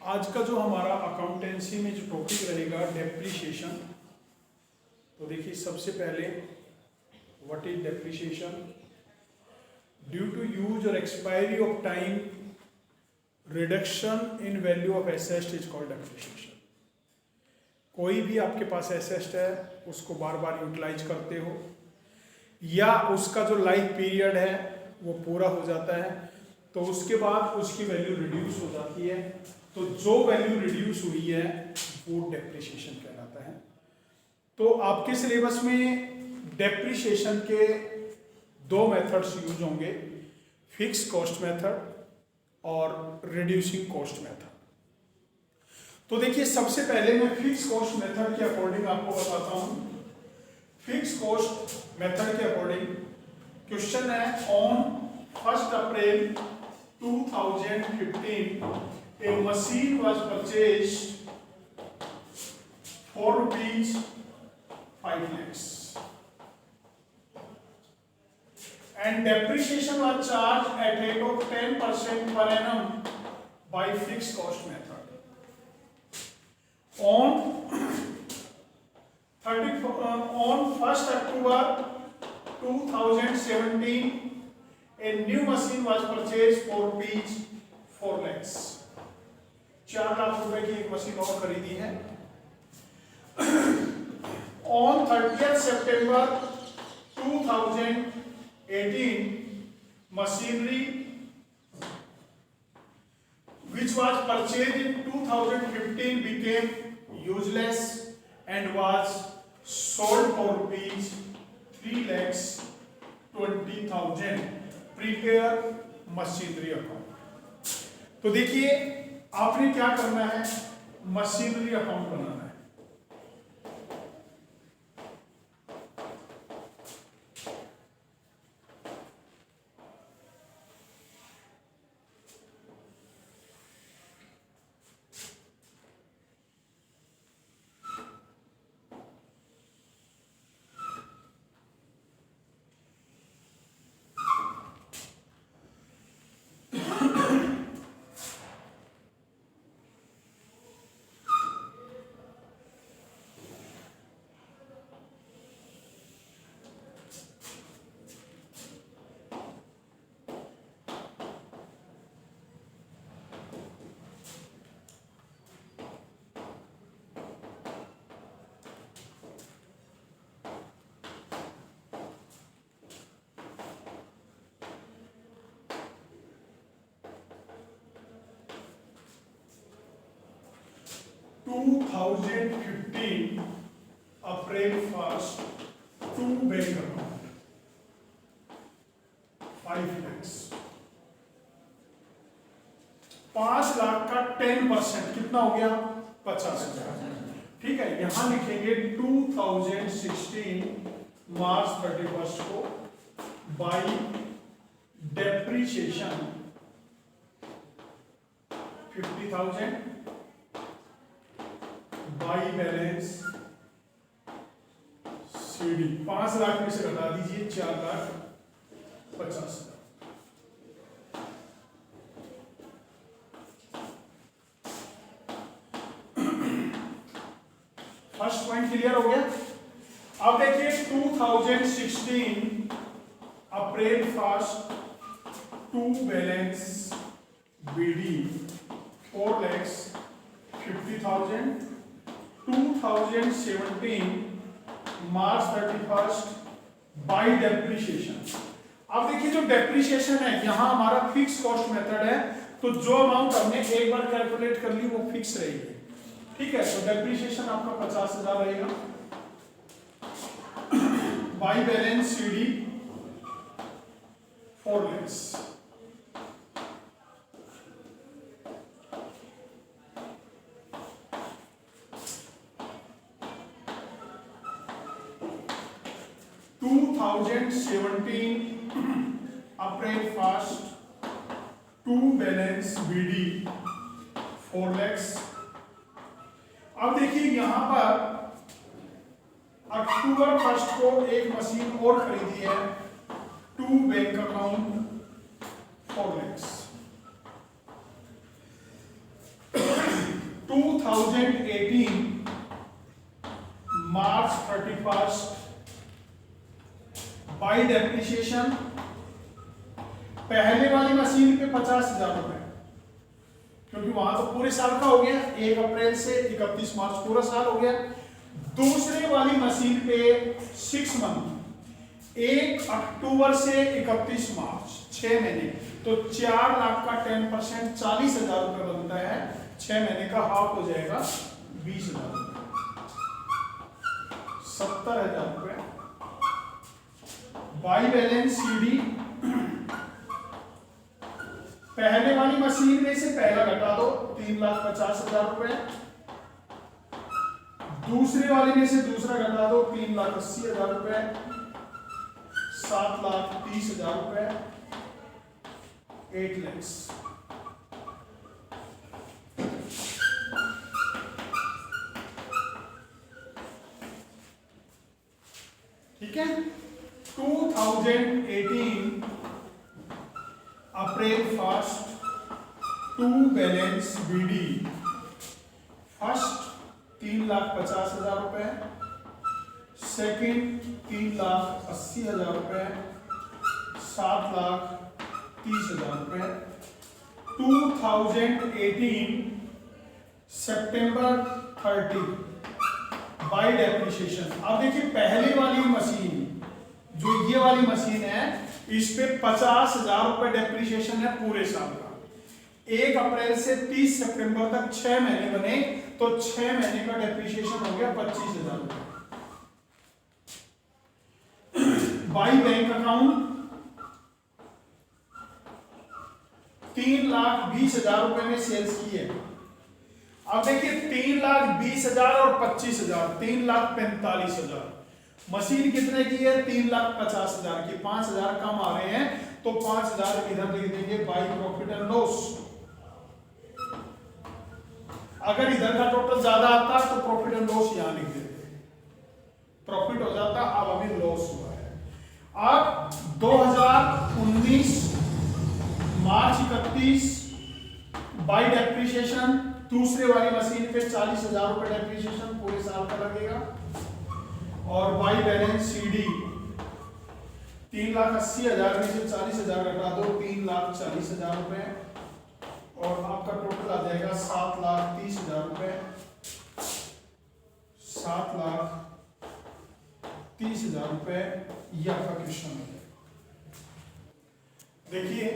आज का जो हमारा अकाउंटेंसी में जो टॉपिक रहेगा डेप्रिसिएशन। तो देखिए सबसे पहले what is depreciation. Due to use और expiry of time reduction in value of asset is called depreciation. कोई भी आपके पास एसेट है उसको बार बार यूटिलाइज करते हो या उसका जो लाइफ पीरियड है वो पूरा हो जाता है तो उसके बाद उसकी वैल्यू रिड्यूस हो जाती है। तो जो वैल्यू रिड्यूस हुई है वो डेप्रिसिएशन कहलाता है। तो आपके सिलेबस में डेप्रिसिएशन के दो मेथड्स यूज होंगे, फिक्स कॉस्ट मेथड और रिड्यूसिंग कॉस्ट मेथड। तो देखिए सबसे पहले मैं फिक्स कॉस्ट मेथड के अकॉर्डिंग आपको बताता हूं। फिक्स कॉस्ट मेथड के अकॉर्डिंग क्वेश्चन है, on 1 April 2015 a machine was purchased for rupees 5 lakhs and depreciation was charged at rate of 10% per annum by fixed cost method. On 1st October 2017 a new machine was purchased for rupees 4 lakhs. 4 lakh रुपए की एक machine और खरीदी है। On 30th September 2018 machinery which was purchased in 2015 became useless and was sold for rupees 3,20,000. Prepare machinery account. तो देखिए आपने क्या करना है, मशीनरी अकाउंट बनाना है। April 1 to bank account 5 lakhs। 5 lakh का 10% कितना हो गया, 50,000। ठीक है, यहां लिखेंगे 2016 मार्च 31 को by depreciation 50,000 by balance CD. 5 lakh में से घटा दीजिए 4,50,000। फर्स्ट पॉइंट क्लियर हो गया। अब देखिए 2016 April 1 to balance BD 4,50,000 2017 March 31 by depreciation. अब देखिए जो डेप्रिसिएशन है यहां हमारा फिक्स कॉस्ट मेथड है तो जो अमाउंट हमने एक बार कैलकुलेट कर ली वो फिक्स रहेगी। ठीक है, तो डेप्रिसिएशन आपका 50,000 रहेगा by balance CD 4 lakhs। April 1 to balance BD 4 lakhs। अब देखिए यहां पर अक्टूबर 1 को एक मशीन और खरीदी है to bank account 4 lakhs। 2018 March 31 by depreciation पहले वाली मशीन पे 50,000 रुपए, क्योंकि वहां तो पूरे साल का हो गया, 1 अप्रैल से 31 मार्च पूरा साल हो गया। दूसरे वाली मशीन पे 6 मंथ, 1 अक्टूबर से 31 मार्च 6 महीने, तो 4 लाख का 10% 40,000 रुपए बनता है। 6 महीने का हाफ हो जाएगा 20,000 रुपए, 70,000 रुपए। बाई बैलेंस सीडी पहले वाली मशीन में से पहला घटा दो 3,50,000 रुपए, दूसरे वाली में से दूसरा घटा दो 3,80,000 रुपए, 7,30,000 रुपए, 8 लाख। ठीक है, 2018 अप्रैल 1 टू बैलेंस बीडी फर्स्ट 3,50,000 रुपए, सेकंड 3,80,000 रुपए, 7,30,000 रुपए। 2018 सितंबर 30 बाई डेप्रिसिएशन। अब देखिए पहली वाली मशीन जो ये वाली मशीन है इस पे 50,000 रुपए डेप्रिसिएशन है पूरे साल का। 1 अप्रैल से 30 सितंबर तक 6 महीने बने, तो 6 महीने का डेप्रिसिएशन हो गया 25,000 रुपए। बाई बैंक अकाउंट 3,20,000 रुपए में सेल्स की है। अब देखिए 3,20,000 और 25,000, 3,45,000। मशीन कितने की है? 3,50,000 की। 5,000 कम आ रहे हैं तो 5,000 इधर लिख देंगे बाई प्रॉफिट एंड लॉस। अगर इधर का टोटल ज्यादा आता तो प्रॉफिट एंड लॉस यहां लिख देते, प्रॉफिट हो जाता, अब अभी लॉस हुआ है। अब 2019 मार्च 31 बाई डेप्रिसिएशन दूसरे वाली मशीन पे 40,000 रुपए डेप्रिसिएशन पूरे साल का लगेगा। और बाई बैलेंस सीडी 3,80,000 में से 40,000 घटा दो 3,40,000 रुपए, और आपका टोटल आ जाएगा 7,30,000 रुपए, 7,30,000 रुपए। यह आपका क्वेश्चन है। देखिए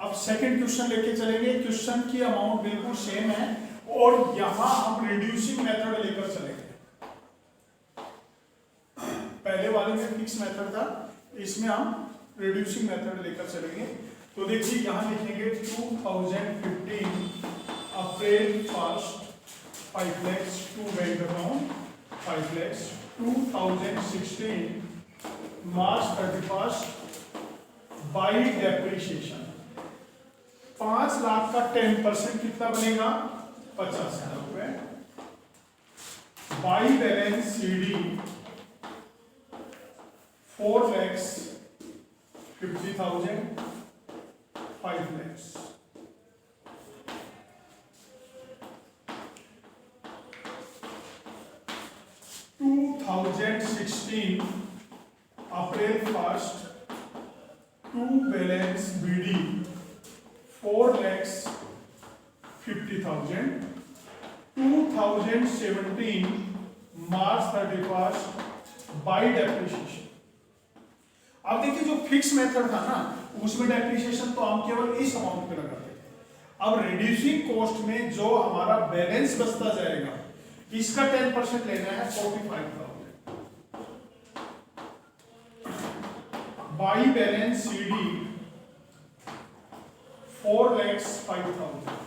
अब सेकंड क्वेश्चन लेके चलेंगे। क्वेश्चन की अमाउंट बिल्कुल सेम है और यहां हम रिड्यूसिंग मेथड लेकर चलेंगे। पहले वाले में फिक्स मेथड था, इसमें हम रिड्यूसिंग मेथड लेकर चलेंगे। तो देखिए यहां लिखेंगे 2015 April 1 5 lakh to bank account 5 lakh. 2016 March 31 by depreciation 5 lakh का 10% कितना बनेगा? 50,000 रुपए। By balance CD 4,50,000 5 lakhs। April 1 to balance BD 4,50,000। 2017 March 31 by depreciation. अब देखिए जो फिक्स मेथड था ना उसमें डेप्रिसिएशन तो हम केवल इस अमाउंट पे लगाते थे। अब रिड्यूसिंग कॉस्ट में जो हमारा बैलेंस बचता जाएगा इसका 10% लेना है 45,000। By balance CD 4,05,000।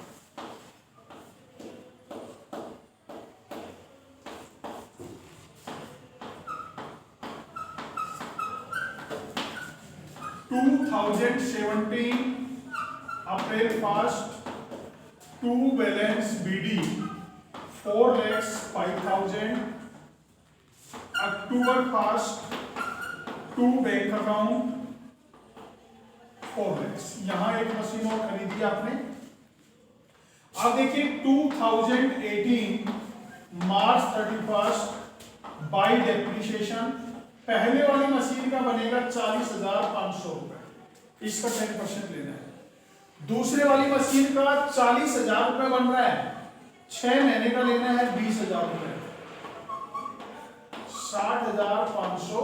April 1 to balance BD 4,05,000। October 1 to bank account 4 lakh. यहां एक मशीन और खरीदी आपने। अब देखिए 2018 मार्च 31 बाई डेप्रिसिएशन पहले वाली मशीन का बनेगा 40,500 रुपए, इसका 10% लेना है। दूसरे वाली मशीन का 40,000 रुपए बन रहा है, 6 महीने का लेना है 20,000 रुपए, 60,500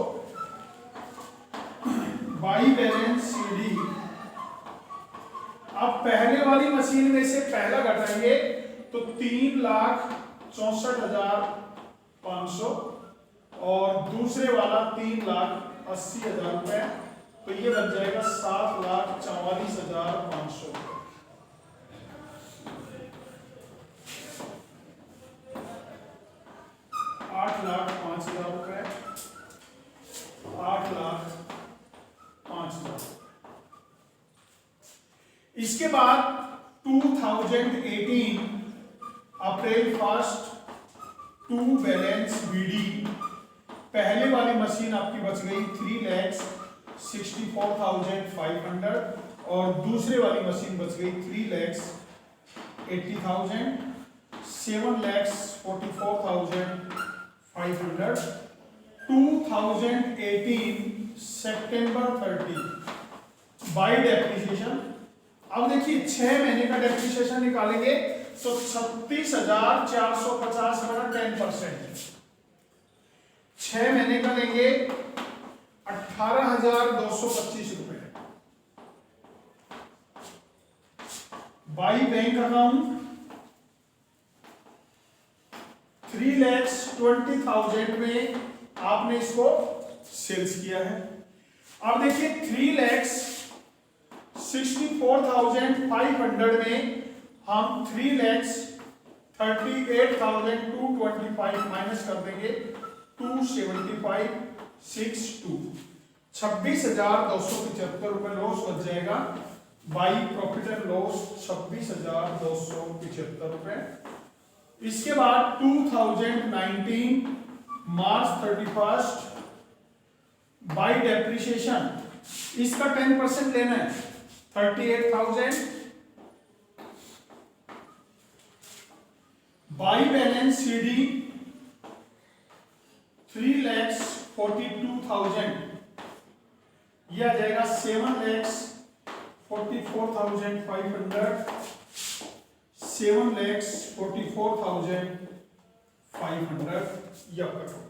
बाई बैलेंस सीडी। अब पहले वाली मशीन में से पहला घटाएंगे तो 3,64,500 और दूसरे वाला 3,80,000 रुपए, तो ये बन जाएगा 7,44,500 रुपए। 8,05,000 रुपए, 8,05,000। इसके बाद 2018 अप्रैल 1 टू बैलेंस बीडी, पहले वाली मशीन आपकी बच गई 3,64,500 और दूसरे वाली मशीन बच गई 3,80,000, 7,44,500। 2018 सितंबर 30 बाई डेप्रिसिएशन। अब देखिए 6 महीने का डेप्रिसिएशन निकालेंगे तो 36,450 बना 10%, 6 महीने का लेंगे 18,225 रुपए। बाई बैंक अकाउंट 3,20,000 में आपने इसको सेल्स किया है। अब देखिए 3,64,500 में हम 3,38,225 माइनस कर देंगे 275,62, 26,275 रुपए लॉस बच जाएगा। बाई प्रॉफिट एंड लॉस 26,275 रुपए। इसके बाद 2019 मार्च 31 बाई डेप्रिसिएशन, इसका 10% लेना है 38,000। बाई बैलेंस सीडी 3,42,000, यह आ जाएगा 7,44,500, 7,44,500 यह करो।